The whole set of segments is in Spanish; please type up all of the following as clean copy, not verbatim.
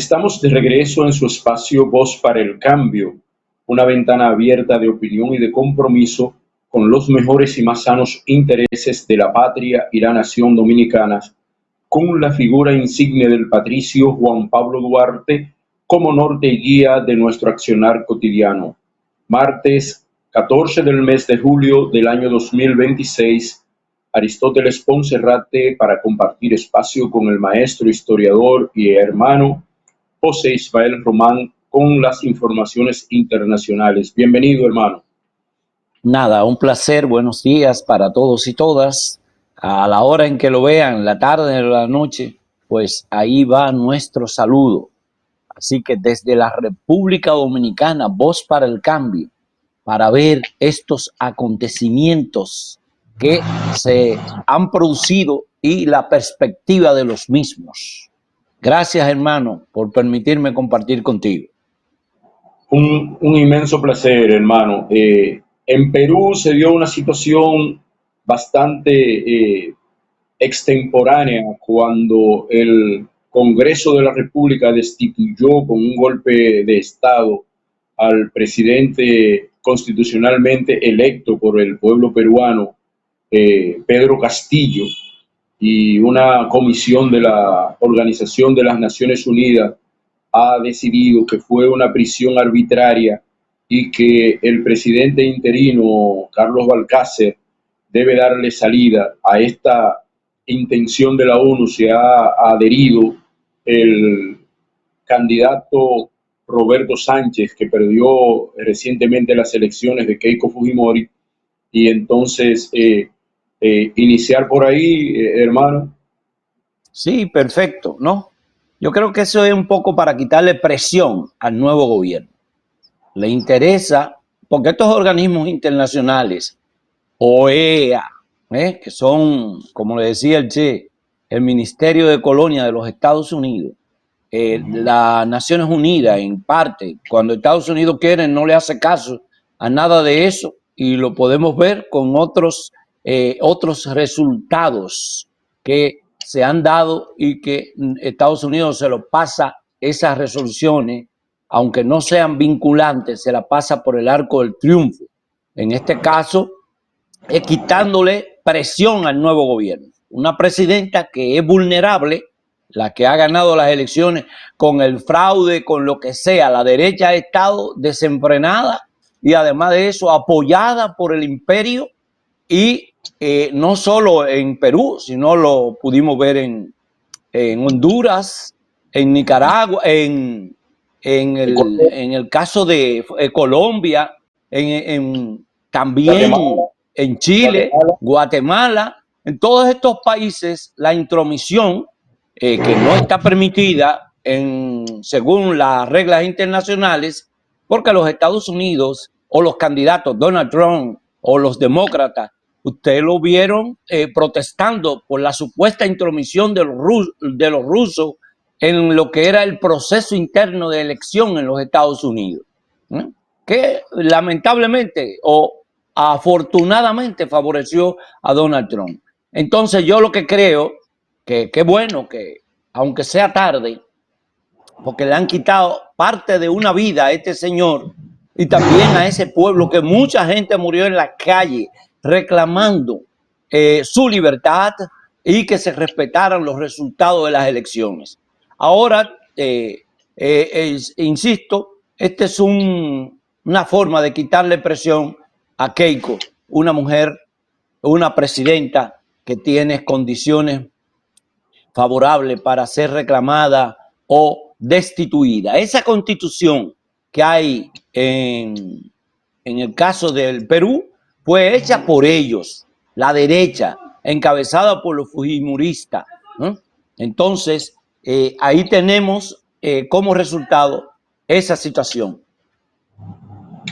Estamos de regreso en su espacio Voz para el Cambio, una ventana abierta de opinión y de compromiso con los mejores y más sanos intereses de la patria y la nación dominicanas, con la figura insigne del patricio Juan Pablo Duarte como norte y guía de nuestro accionar cotidiano. Martes 14 del mes de julio del año 2026, Aristóteles Poncerrate para compartir espacio con el maestro, historiador y hermano José Ismael Román con las informaciones internacionales. Bienvenido, hermano. Nada, un placer, buenos días para todos y todas. A la hora en que lo vean, la tarde o la noche, pues ahí va nuestro saludo. Así que desde la República Dominicana, Voz para el Cambio, para ver estos acontecimientos que se han producido y la perspectiva de los mismos. Gracias, hermano, por permitirme compartir contigo. Un inmenso placer, hermano. En Perú se dio una situación bastante extemporánea cuando el Congreso de la República destituyó con un golpe de Estado al presidente constitucionalmente electo por el pueblo peruano, Pedro Castillo, y una comisión de la Organización de las Naciones Unidas ha decidido que fue una prisión arbitraria y que el presidente interino, Carlos Balcácer, debe darle salida a esta intención de la ONU. Se ha adherido el candidato Roberto Sánchez, que perdió recientemente las elecciones de Keiko Fujimori, y entonces iniciar por ahí, hermano. Sí, perfecto, ¿no? Yo creo que eso es un poco para quitarle presión al nuevo gobierno. Le interesa, porque estos organismos internacionales, OEA, que son, como le decía el Che, el Ministerio de Colonia de los Estados Unidos, las Naciones Unidas, en parte, cuando Estados Unidos quiere, no le hace caso a nada de eso, y lo podemos ver con otros resultados que se han dado y que Estados Unidos se lo pasa esas resoluciones, aunque no sean vinculantes, se la pasa por el arco del triunfo. En este caso, es quitándole presión al nuevo gobierno. Una presidenta que es vulnerable, la que ha ganado las elecciones con el fraude, con lo que sea. La derecha ha estado desenfrenada y además de eso apoyada por el imperio, y no solo en Perú, sino lo pudimos ver en Honduras, en Nicaragua, en el caso de Colombia, también en Chile, Guatemala. En todos estos países la intromisión, que no está permitida según las reglas internacionales, porque los Estados Unidos o los candidatos Donald Trump o los demócratas, ustedes lo vieron protestando por la supuesta intromisión de los rusos en lo que era el proceso interno de elección en los Estados Unidos, que lamentablemente o afortunadamente favoreció a Donald Trump. Entonces yo lo que creo que bueno que, aunque sea tarde, porque le han quitado parte de una vida a este señor y también a ese pueblo, que mucha gente murió en la calle reclamando su libertad y que se respetaran los resultados de las elecciones. Ahora, insisto, esta es una forma de quitarle presión a Keiko, una mujer, una presidenta que tiene condiciones favorables para ser reclamada o destituida. Esa constitución que hay en el caso del Perú fue hecha por ellos, la derecha, encabezada por los fujimoristas, ¿no? Entonces, ahí tenemos como resultado esa situación.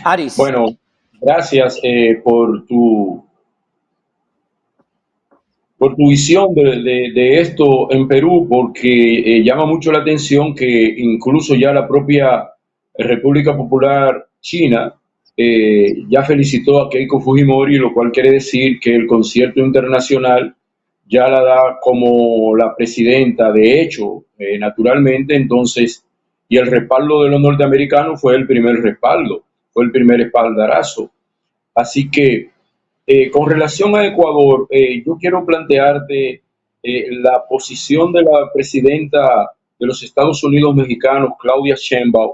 Aris. Bueno, gracias por tu visión de esto en Perú, porque llama mucho la atención que incluso ya la propia República Popular China ya felicitó a Keiko Fujimori, lo cual quiere decir que el concierto internacional ya la da como la presidenta. De hecho, naturalmente, entonces y el respaldo de los norteamericanos fue el primer respaldo, fue el primer espaldarazo. Así que con relación a Ecuador, yo quiero plantearte la posición de la presidenta de los Estados Unidos mexicanos, Claudia Sheinbaum,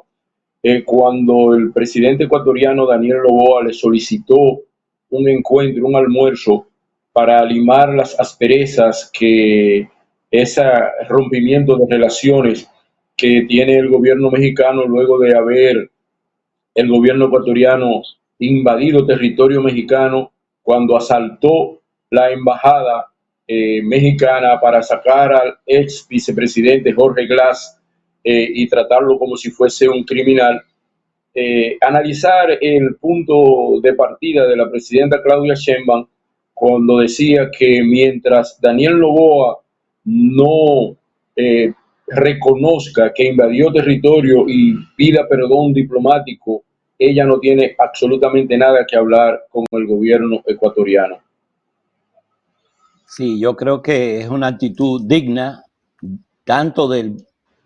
cuando el presidente ecuatoriano Daniel Noboa le solicitó un encuentro, un almuerzo, para limar las asperezas que ese rompimiento de relaciones que tiene el gobierno mexicano luego de haber el gobierno ecuatoriano invadido territorio mexicano cuando asaltó la embajada mexicana para sacar al ex vicepresidente Jorge Glass y tratarlo como si fuese un criminal. Analizar el punto de partida de la presidenta Claudia Sheinbaum cuando decía que mientras Daniel Noboa no reconozca que invadió territorio y pida perdón diplomático, ella no tiene absolutamente nada que hablar con el gobierno ecuatoriano. Sí, yo creo que es una actitud digna tanto del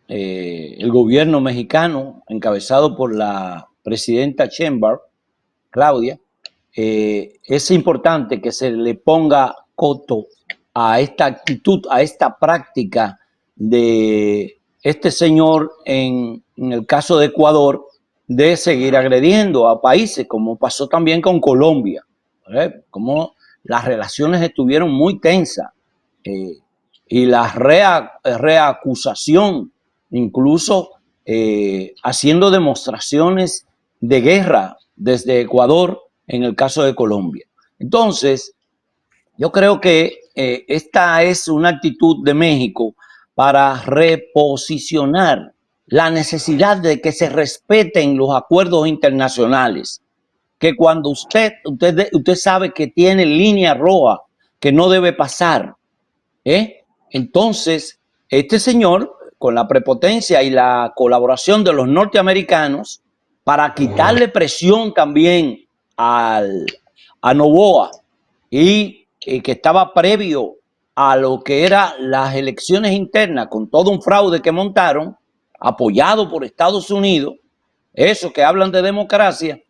el gobierno mexicano encabezado por la presidenta Sheinbaum, Claudia. Es importante que se le ponga coto a esta actitud, a esta práctica de este señor en el caso de Ecuador, de seguir agrediendo a países, como pasó también con Colombia, como las relaciones estuvieron muy tensas y la reacusación, incluso haciendo demostraciones de guerra desde Ecuador en el caso de Colombia. Entonces, yo creo que esta es una actitud de México para reposicionar la necesidad de que se respeten los acuerdos internacionales, que cuando usted sabe que tiene línea roja que no debe pasar, entonces este señor, con la prepotencia y la colaboración de los norteamericanos, para quitarle presión también a Noboa y que estaba previo a lo que eran las elecciones internas con todo un fraude que montaron, apoyado por Estados Unidos, eso que hablan de democracia,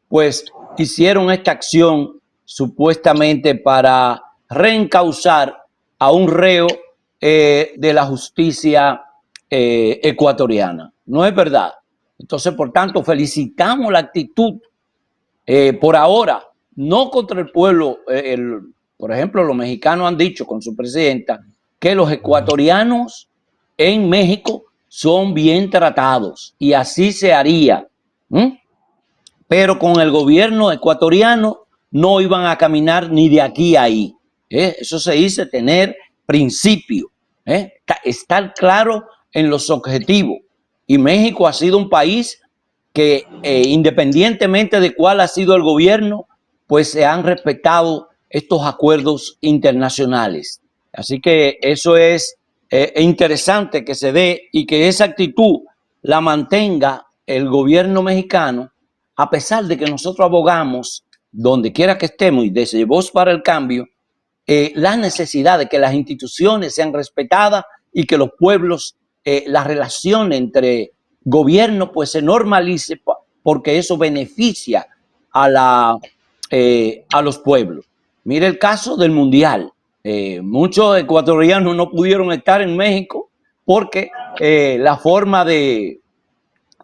pues hicieron esta acción supuestamente para reencauzar a un reo de la justicia ecuatoriana. No es verdad. Entonces, por tanto, felicitamos la actitud por ahora, no contra el pueblo. Por ejemplo, los mexicanos han dicho con su presidenta que los ecuatorianos en México son bien tratados y así se haría. Pero con el gobierno ecuatoriano no iban a caminar ni de aquí a ahí. Eso se dice tener principio, estar claro en los objetivos. Y México ha sido un país que independientemente de cuál ha sido el gobierno, pues se han respetado estos acuerdos internacionales. Así que eso es interesante que se dé y que esa actitud la mantenga el gobierno mexicano, a pesar de que nosotros abogamos, donde quiera que estemos y desde Voz para el Cambio, la necesidad de que las instituciones sean respetadas y que los pueblos, la relación entre gobierno pues se normalice, porque eso beneficia a los pueblos. Mire el caso del Mundial. Muchos ecuatorianos no pudieron estar en México porque la forma de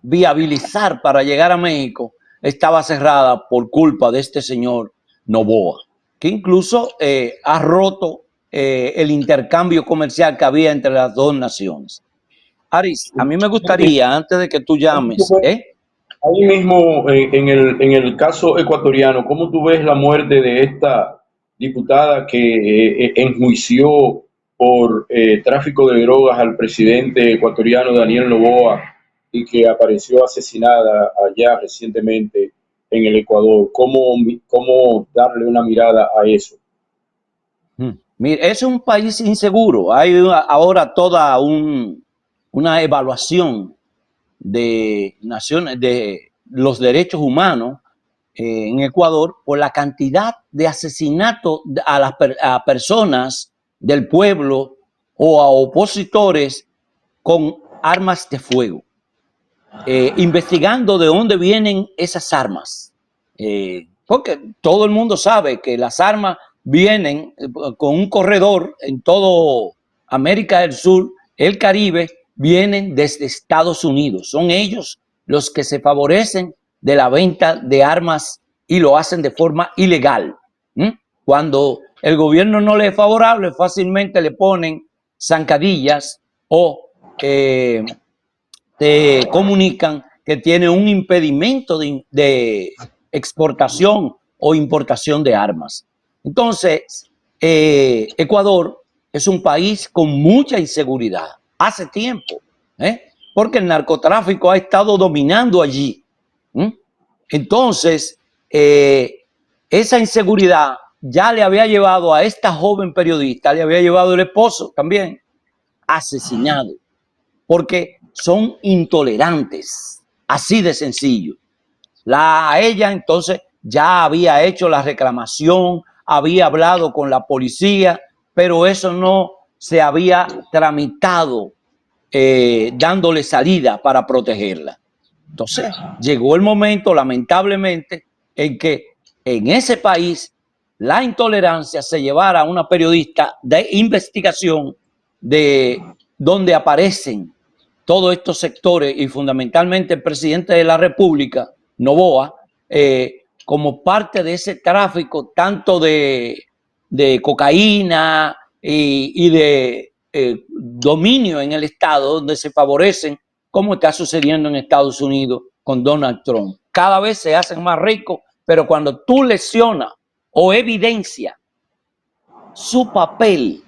viabilizar para llegar a México estaba cerrada por culpa de este señor Noboa, que incluso ha roto el intercambio comercial que había entre las dos naciones. Aris, a mí me gustaría, antes de que tú llames, ahí mismo, en el caso ecuatoriano, ¿cómo tú ves la muerte de esta diputada que enjuició por tráfico de drogas al presidente ecuatoriano Daniel Noboa y que apareció asesinada allá recientemente en el Ecuador? ¿Cómo darle una mirada a eso? Mira, es un país inseguro. Hay ahora toda una evaluación de naciones, de los derechos humanos en Ecuador por la cantidad de asesinatos a personas del pueblo o a opositores con armas de fuego. investigando de dónde vienen esas armas. Porque todo el mundo sabe que las armas vienen con un corredor en todo América del Sur, el Caribe, vienen desde Estados Unidos. Son ellos los que se favorecen de la venta de armas y lo hacen de forma ilegal. Cuando el gobierno no le es favorable, fácilmente le ponen zancadillas o te comunican que tiene un impedimento de exportación o importación de armas. Entonces, Ecuador es un país con mucha inseguridad hace tiempo, porque el narcotráfico ha estado dominando allí. Entonces, esa inseguridad ya le había llevado a esta joven periodista, le había llevado el esposo también asesinado, porque son intolerantes, así de sencillo. Ella entonces ya había hecho la reclamación, había hablado con la policía, pero eso no se había tramitado dándole salida para protegerla. Entonces llegó el momento, lamentablemente, en que en ese país la intolerancia se llevara a una periodista de investigación de donde aparecen todos estos sectores y fundamentalmente el presidente de la República, Noboa, como parte de ese tráfico tanto de cocaína y de dominio en el Estado, donde se favorecen, como está sucediendo en Estados Unidos con Donald Trump. Cada vez se hacen más ricos, pero cuando tú lesionas o evidencias su papel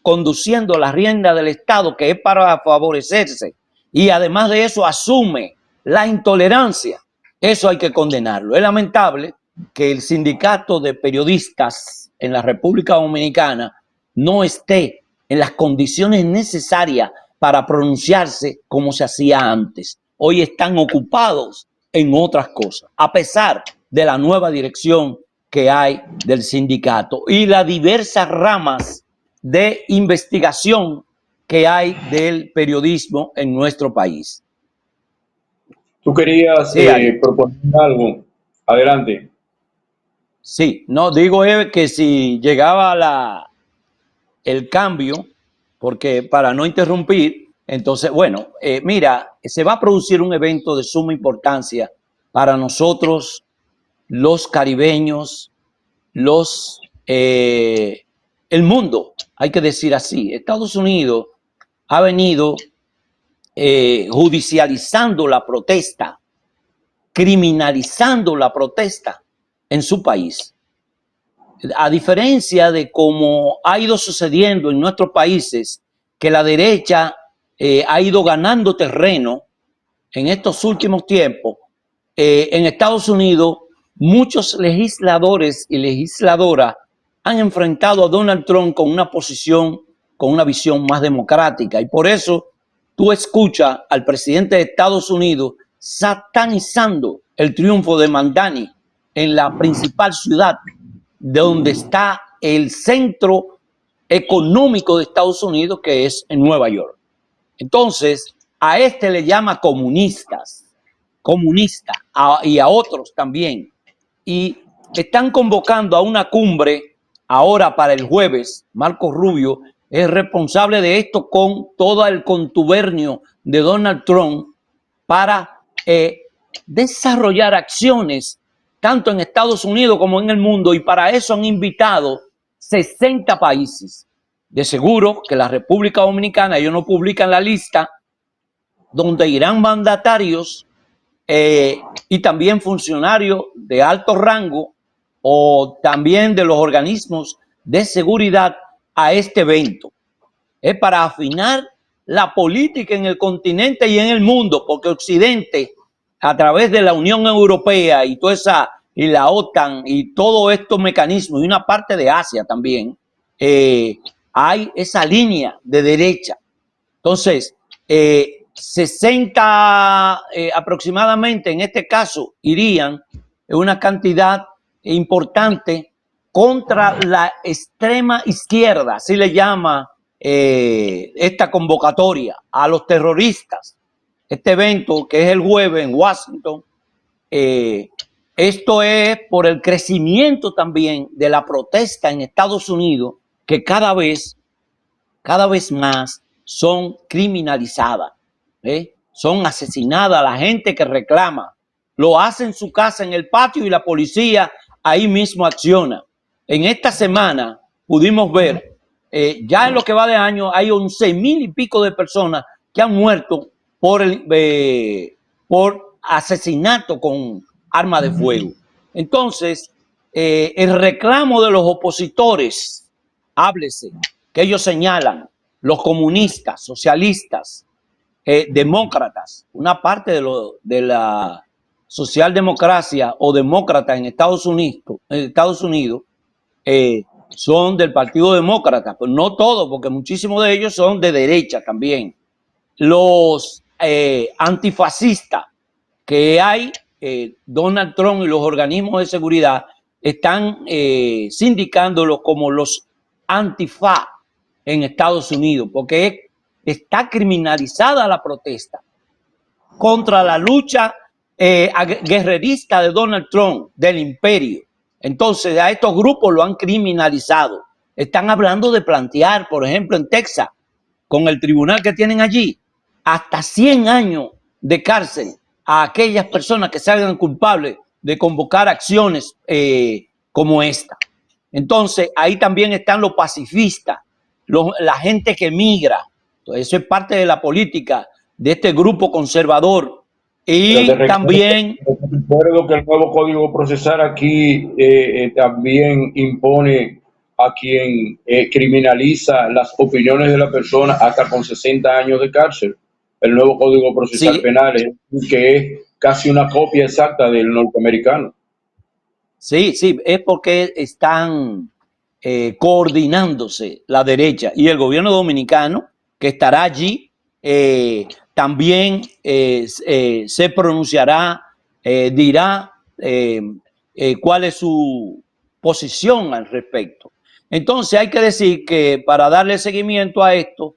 conduciendo la rienda del Estado, que es para favorecerse, y además de eso asume la intolerancia, eso hay que condenarlo. Es lamentable que el sindicato de periodistas en la República Dominicana no esté en las condiciones necesarias para pronunciarse como se hacía antes. Hoy están ocupados en otras cosas, a pesar de la nueva dirección que hay del sindicato y las diversas ramas de investigación que hay del periodismo en nuestro país. Tú querías proponer algo. Adelante. Sí, no, digo que si llegaba el cambio, porque para no interrumpir, entonces, bueno, mira, se va a producir un evento de suma importancia para nosotros, los caribeños, el mundo, hay que decir así. Estados Unidos ha venido judicializando la protesta, criminalizando la protesta en su país. A diferencia de cómo ha ido sucediendo en nuestros países, que la derecha ha ido ganando terreno en estos últimos tiempos, en Estados Unidos muchos legisladores y legisladoras han enfrentado a Donald Trump con una posición, con una visión más democrática. Y por eso tú escuchas al presidente de Estados Unidos satanizando el triunfo de Mamdani en la principal ciudad de donde está el centro económico de Estados Unidos, que es en Nueva York. Entonces, a este le llama comunista, y a otros también. Y están convocando a una cumbre ahora para el jueves. Marco Rubio es responsable de esto con todo el contubernio de Donald Trump para desarrollar acciones tanto en Estados Unidos como en el mundo, y para eso han invitado 60 países. De seguro que la República Dominicana, ellos no publican la lista, donde irán mandatarios y también funcionarios de alto rango o también de los organismos de seguridad a este evento. Es para afinar la política en el continente y en el mundo, porque Occidente, a través de la Unión Europea y toda esa, y la OTAN y todos estos mecanismos, y una parte de Asia también, hay esa línea de derecha. Entonces, 60 aproximadamente en este caso irían en una cantidad importante contra la extrema izquierda, así le llama esta convocatoria, a los terroristas. este evento que es el jueves en Washington, esto es por el crecimiento también de la protesta en Estados Unidos, que cada vez más son criminalizadas, son asesinadas. La gente que reclama lo hace en su casa, en el patio, y la policía ahí mismo acciona. En esta semana pudimos ver, ya en lo que va de año, hay 11,000 y pico de personas que han muerto por asesinato con arma de fuego. Entonces, el reclamo de los opositores, háblese, que ellos señalan, los comunistas, socialistas, demócratas, una parte de la socialdemocracia o demócrata en Estados Unidos, son del Partido Demócrata, pero no todos, porque muchísimos de ellos son de derecha también. Los antifascistas que hay, Donald Trump y los organismos de seguridad están sindicándolos como los antifa en Estados Unidos, porque está criminalizada la protesta contra la lucha guerrerista de Donald Trump, del imperio. Entonces a estos grupos lo han criminalizado. Están hablando de plantear, por ejemplo, en Texas, con el tribunal que tienen allí, hasta 100 años de cárcel a aquellas personas que salgan culpables de convocar acciones como esta. Entonces ahí también están los pacifistas, la gente que migra. Entonces, eso es parte de la política de este grupo conservador. Y también... Recuerdo que el nuevo Código Procesal aquí también impone a quien criminaliza las opiniones de la persona hasta con 60 años de cárcel. El nuevo Código Procesal Penal, que es casi una copia exacta del norteamericano. Sí, es porque están coordinándose la derecha y el gobierno dominicano, que estará allí, también se pronunciará, dirá cuál es su posición al respecto. Entonces hay que decir que para darle seguimiento a esto,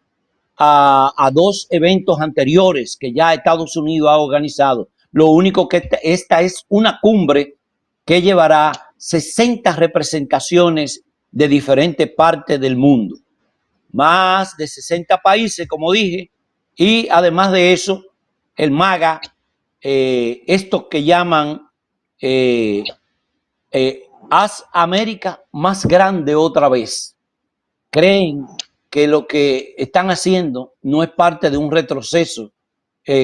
a dos eventos anteriores que ya Estados Unidos ha organizado, lo único que esta es una cumbre que llevará 60 representaciones de diferentes partes del mundo, más de 60 países, como dije, y además de eso, el MAGA, estos que llaman haz América más grande otra vez, creen que lo que están haciendo no es parte de un retroceso,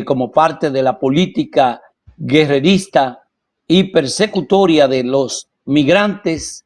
como parte de la política guerrerista y persecutoria de los migrantes,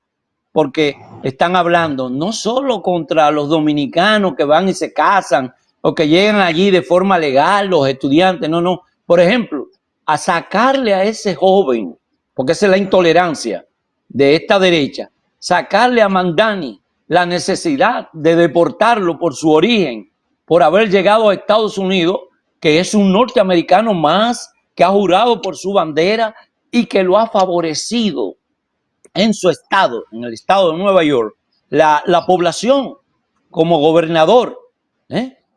porque están hablando no solo contra los dominicanos que van y se casan o que llegan allí de forma legal, los estudiantes, no. Por ejemplo, a sacarle a ese joven, porque esa es la intolerancia de esta derecha, sacarle a Mandani la necesidad de deportarlo por su origen, por haber llegado a Estados Unidos, que es un norteamericano más, que ha jurado por su bandera y que lo ha favorecido en su estado, en el estado de Nueva York, la población como gobernador.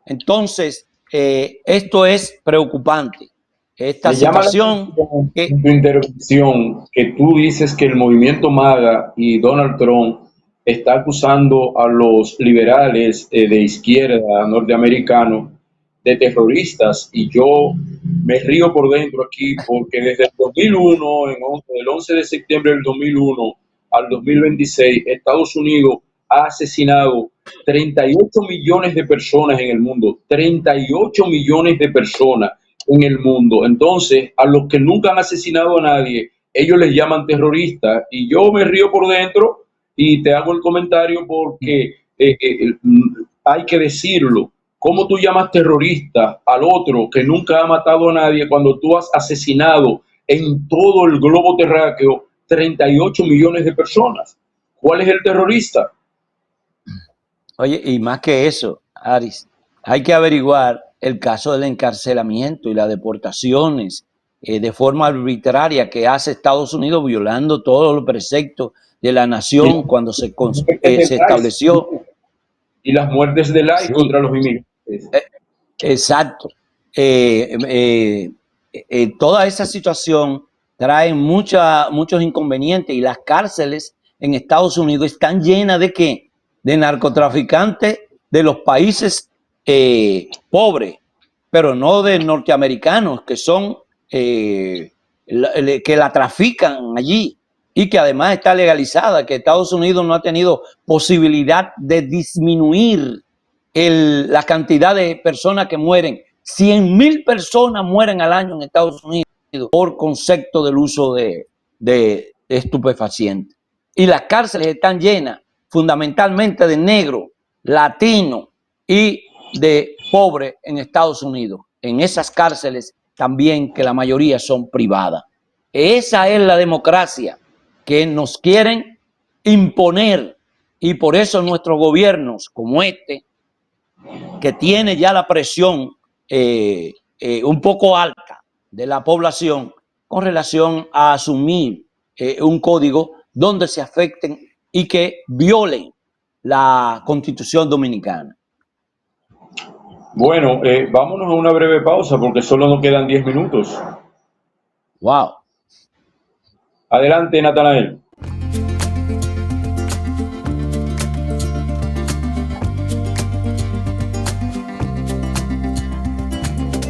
Entonces, esto es preocupante. Esta situación... En tu intervención, que tú dices que el movimiento MAGA y Donald Trump está acusando a los liberales de izquierda norteamericanos de terroristas, y yo me río por dentro aquí porque desde el 2001, del 11 de septiembre del 2001 al 2026, Estados Unidos ha asesinado 38 millones de personas en el mundo, 38 millones de personas en el mundo. Entonces, a los que nunca han asesinado a nadie, ellos les llaman terroristas, y yo me río por dentro y te hago el comentario porque hay que decirlo. ¿Cómo tú llamas terrorista al otro que nunca ha matado a nadie cuando tú has asesinado en todo el globo terráqueo 38 millones de personas? ¿Cuál es el terrorista? Oye, y más que eso, Aris, hay que averiguar el caso del encarcelamiento y las deportaciones de forma arbitraria que hace Estados Unidos, violando todos los preceptos de la nación cuando se estableció. Y las muertes del ICE contra los inmigrantes. Exacto. toda esa situación trae muchos inconvenientes, y las cárceles en Estados Unidos están llenas ¿de qué? De narcotraficantes de los países pobres, pero no de norteamericanos que son que la trafican allí, y que además está legalizada, que Estados Unidos no ha tenido posibilidad de disminuir la cantidad de personas que mueren. 100,000 personas mueren al año en Estados Unidos por concepto del uso de estupefacientes. Y las cárceles están llenas fundamentalmente de negros, latinos y de pobres en Estados Unidos. En esas cárceles también, que la mayoría son privadas. Esa es la democracia que nos quieren imponer, y por eso nuestros gobiernos como este, que tiene ya la presión un poco alta de la población con relación a asumir un código donde se afecten y que violen la Constitución Dominicana. Bueno, vámonos a una breve pausa porque solo nos quedan 10 minutos. Wow. Adelante, Natanael.